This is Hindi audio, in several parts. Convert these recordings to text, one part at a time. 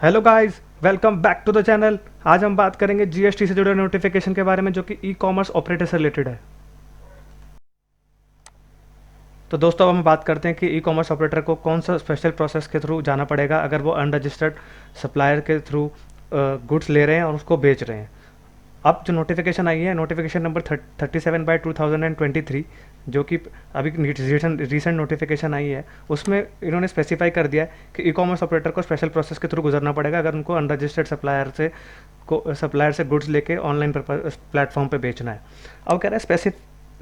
Hello guys, welcome back to the channel. आज हम बात करेंगे जीएसटी से जुड़े नोटिफिकेशन के बारे में जो कि ई कॉमर्स ऑपरेटर से रिलेटेड है। तो दोस्तों अब हम बात करते हैं कि ई कॉमर्स ऑपरेटर को कौन सा स्पेशल प्रोसेस के थ्रू जाना पड़ेगा अगर वो अनरजिस्टर्ड सप्लायर के थ्रू गुड्स ले रहे हैं और उसको बेच रहे हैं। अब जो नोटिफिकेशन आई है, नोटिफिकेशन नंबर 37/2023, जो कि अभी रीसेंट नोटिफिकेशन आई है, उसमें इन्होंने स्पेसिफाई कर दिया है कि ई कॉमर्स ऑपरेटर को स्पेशल प्रोसेस के थ्रू गुजरना पड़ेगा अगर उनको अनरजिस्टर्ड सप्लायर से गुड्स लेके ऑनलाइन प्लेटफॉर्म पे बेचना है। अब कह रहा है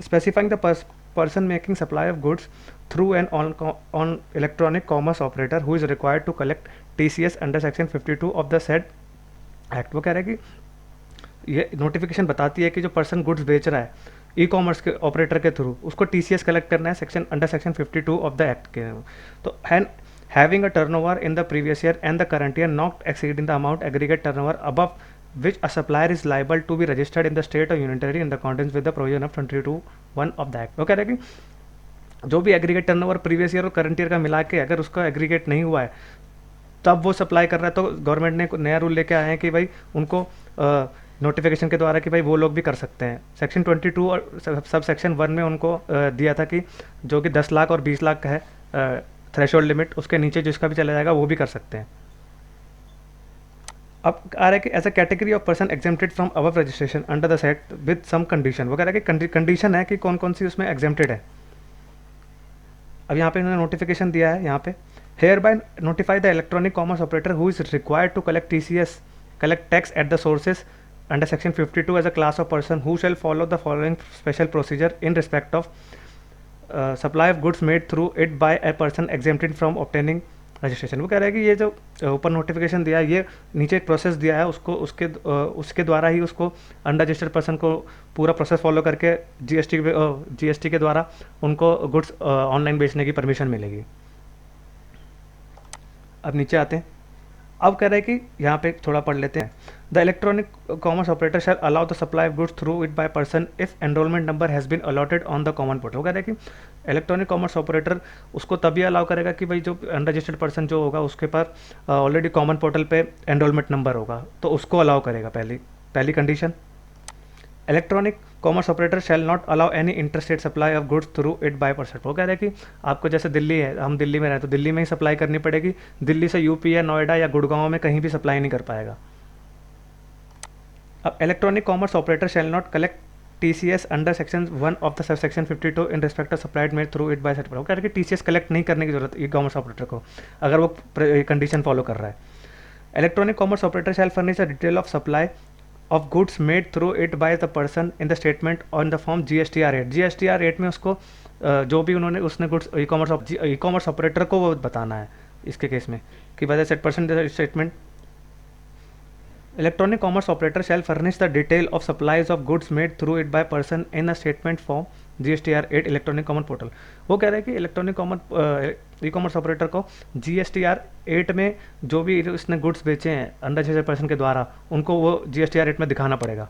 specifying the person making supply of goods through an on electronic commerce operator who is required to collect TCS under section 52 of the said act। वो कह रहा है कि ये नोटिफिकेशन बताती है कि जो पर्सन गुड्स बेच रहा है ई कॉमर्स के ऑपरेटर के थ्रू, उसको टीसीएस कलेक्ट करना है सेक्शन 52 ऑफ द एक्ट के। तो having a turnover in the previous year and the current year not exceeding the amount aggregate turnover above which a supplier is liable to be registered in the state or union territory in accordance with the provision of 22(1) of the act। वो कह रहे हैं कि जो भी एग्रीगेट टर्नओवर प्रीवियस ईयर और करंट ईयर का मिला के अगर उसका एग्रीगेट नहीं हुआ है तब वो सप्लाई कर रहा है, तो गवर्नमेंट ने नया रूल लेके आए हैं कि भाई उनको नोटिफिकेशन के द्वारा कि भाई वो लोग भी कर सकते हैं। सेक्शन 22 और सब सेक्शन 1 में उनको दिया था कि जो कि 10 लाख और 20 लाख का है थ्रेशोल्ड लिमिट, उसके नीचे जिसका भी चला जाएगा वो भी कर सकते हैं। अब आ रहा है कि as a category of person exempted from above registration under the set with some condition. वो कह रहा है कि कंडीशन है कि कौन कौन सी उसमें एग्जेम्प्टेड है। अब यहाँ पे इन्होंने नोटिफिकेशन दिया है, यहाँ पे here by notify the electronic commerce operator who is required to collect tax at the sources under section 52 as a class of person who shall follow the following special procedure in respect of supply of goods made through it by a person exempted from obtaining registration. वो कह रहा है कि ये जो ऊपर नोटिफिकेशन दिया है, ये नीचे एक प्रोसेस दिया है, उसके द्वारा ही उसको अनरजिस्टर्ड पर्सन को पूरा प्रोसेस फॉलो करके जीएसटी के द्वारा उनको गुड्स ऑनलाइन बेचने की परमिशन मिलेगी। अब नीचे आते हैं। अब कह रहे हैं कि यहाँ पे थोड़ा पढ़ लेते हैं। The electronic commerce operator shall allow the supply of goods through it by person if enrolment number has been allotted on the common portal. वो कह रहे हैं कि इलेक्ट्रॉनिक कॉमर्स ऑपरेटर उसको तभी अलाउ करेगा कि भाई जो अनरजिस्टर्ड पर्सन जो होगा उसके पास ऑलरेडी कॉमन पोर्टल पे एनरोलमेंट नंबर होगा, तो उसको अलाउ करेगा। पहली condition. Electronic commerce operator shall not allow any interstate supply of goods through it by person. वो कह रहे हैं कि आपको जैसे दिल्ली है, हम दिल्ली में रहें तो दिल्ली में ही सप्लाई करनी पड़ेगी, दिल्ली से यूपी या नोएडा या गुड़गांव में कहीं भी सप्लाई नहीं कर पाएगा। अब electronic commerce operator shall not collect TCS under section 1 of the sub section 52 in respect of supplied made through it bye set. वो कह रहे हैं कि TCS कलेक्ट नहीं करने की जरूरत ई कॉमर्स ऑपरेटर को अगर वो कंडीशन फॉलो कर रहा है। Electronic commerce operator shell furnish a detail of supply of goods made through it by the person in the statement on the form GSTR 8। GSTR 8 में उसको जो भी उसने गुड्स ई कॉमर्स ऑपरेटर को वो बताना है इसके केस में कि by the set person statement. Electronic commerce operator shell furnish the detail of supplies of goods made through it by person in a statement form GSTR 8 electronic commerce portal. वो कह रहे हैं कि इलेक्ट्रॉनिक ई कॉमर्स ऑपरेटर को GSTR 8 में जो भी इसने गुड्स बेचे हैं अनरजिस्टर्ड पर्सन के द्वारा, उनको वो GSTR 8 में दिखाना पड़ेगा।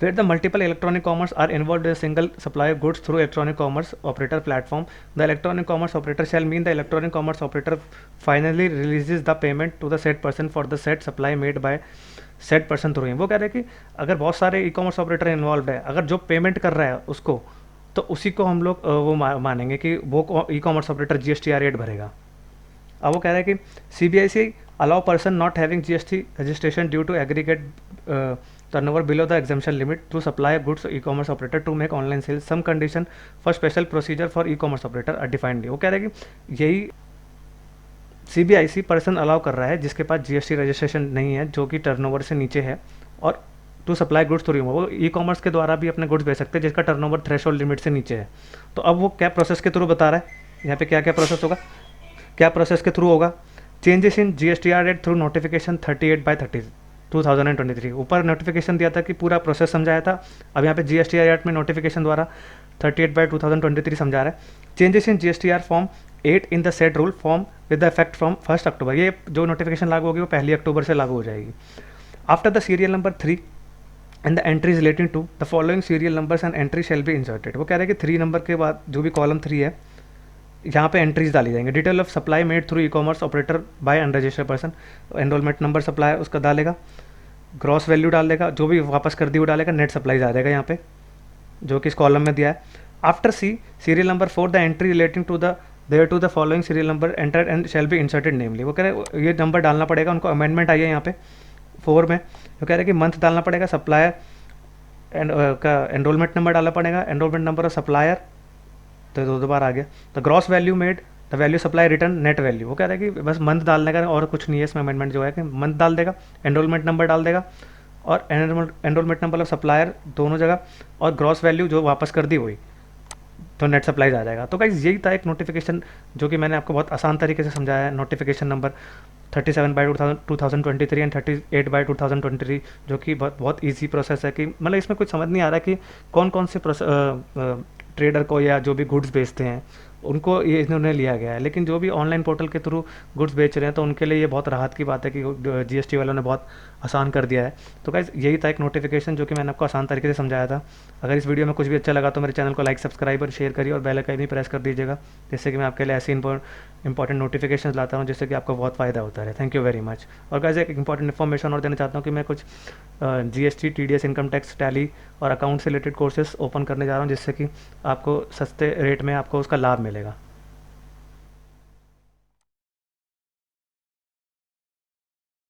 Where the multiple electronic commerce are involved in a single supply of goods through electronic commerce operator platform, the electronic commerce operator shall mean the electronic commerce operator finally releases the payment to the said person for the said supply made by said person through him। वो कह रहे हैं कि अगर बहुत सारे ई कॉमर्स ऑपरेटर इन्वॉल्व है, अगर जो पेमेंट कर रहा है उसको, तो उसी को हम लोग वो मानेंगे कि वो ई कॉमर्स ऑपरेटर GSTR 8 भरेगा। अब वो कह रहा है कि CBIC allow person not having GST registration due to aggregate turnover below the exemption limit to supply goods to e-commerce operator to make online sales. Some condition for special procedure for e-commerce operator are defined। वो कह रहा है कि यही CBIC पर्सन अलाउ कर रहा है जिसके पास GST रजिस्ट्रेशन नहीं है, जो कि टर्नओवर से नीचे है, और टू सप्लाई गुड्स थ्रू वो ई कॉमर्स के द्वारा भी अपने गुड्स बेच सकते हैं जिसका टर्नओवर थ्रेशोल्ड लिमिट से नीचे है। तो अब वो क्या प्रोसेस के थ्रू बता रहा है, यहाँ पे क्या क्या प्रोसेस होगा, क्या प्रोसेस के थ्रू होगा। Changes in GSTR 8 through notification 38/30/2023। ऊपर नोटिफिकेशन दिया था कि पूरा प्रोसेस समझाया था, अब यहाँ पे GSTR 8 में नोटिफिकेशन द्वारा 38/2023 समझा रहा है। Changes in GSTR form 8 in the set rule form with the effect from 1 अक्टूबर। ये जो नोटिफिकेशन लागू होगी वो 1 अक्टूबर से लागू हो जाएगी। After the serial number 3 and the entries relating to the following serial numbers and entry shall be inserted. वो कह रहे हैं कि 3 नंबर के बाद जो भी कॉलम 3 है यहाँ पे एंट्रीज डाली जाएंगी। Detail of supply made through e commerce operator bye unregistered person, enrolment number supplier उसका डालेगा, ग्रॉस वैल्यू डाल देगा, जो भी वापस कर दी वो डालेगा, नेट सप्लाईज आ जाएगा यहाँ पे जो कि इस कॉलम में दिया है। After C serial number 4 the entry relating to the their to the following serial number enter and shall be inserted namely. वो कह रहे हैं ये नंबर डालना पड़ेगा, उनको अमेंडमेंट आई है यहाँ पे 4 में। वो कह रहे हैं कि मंथ डालना पड़ेगा, सप्लायर एंड का एनरोलमेंट नंबर डालना पड़ेगा, एनरोलमेंट नंबर ऑफ सप्लायर तो दो बार आ गया। The gross value made, the value supply return, net value. वो कह रहा है कि बस मंथ डालने का और कुछ नहीं है इसमें। अमेंडमेंट जो है कि मंथ डाल देगा, एनरोलमेंट नंबर डाल देगा और एनरोलमेंट नंबर ऑफ सप्लायर दोनों जगह, और ग्रॉस वैल्यू जो वापस कर दी वही, तो नेट सप्लाईज आ जाएगा। तो गाइस यही था एक नोटिफिकेशन जो कि मैंने आपको बहुत आसान तरीके से समझाया है। नोटिफिकेशन नंबर 37/2023 एंड 38/2023, जो कि बहुत ईजी प्रोसेस है कि मतलब इसमें कुछ समझ नहीं आ रहा कि कौन कौन से ट्रेडर को या जो भी गुड्स बेचते हैं उनको ये इन्होंने लिया गया है, लेकिन जो भी ऑनलाइन पोर्टल के थ्रू गुड्स बेच रहे हैं तो उनके लिए ये बहुत राहत की बात है कि जीएसटी वालों ने बहुत आसान कर दिया है। तो गाइस यही था एक नोटिफिकेशन जो कि मैंने आपको आसान तरीके से समझाया था। अगर इस वीडियो में कुछ भी अच्छा लगा तो मेरे चैनल को लाइक, सब्सक्राइब और शेयर करिए और बेल आइकन भी प्रेस कर दीजिएगा, जिससे कि मैं आपके लिए ऐसी इंपॉर्टेंट नोटिफिकेशन लाता हूँ जिससे कि आपको बहुत फ़ायदा होता है। Thank you very much. और गाइस एक इंपॉर्टेंट इन्फॉर्मेशन और देना चाहता हूँ कि मैं कुछ GST, TDS, income tax, tally और अकाउंट से रिलेटेड कोर्सेज ओपन करने जा रहा हूँ, जिससे कि आपको सस्ते रेट में आपको उसका लाभ मिलेगा।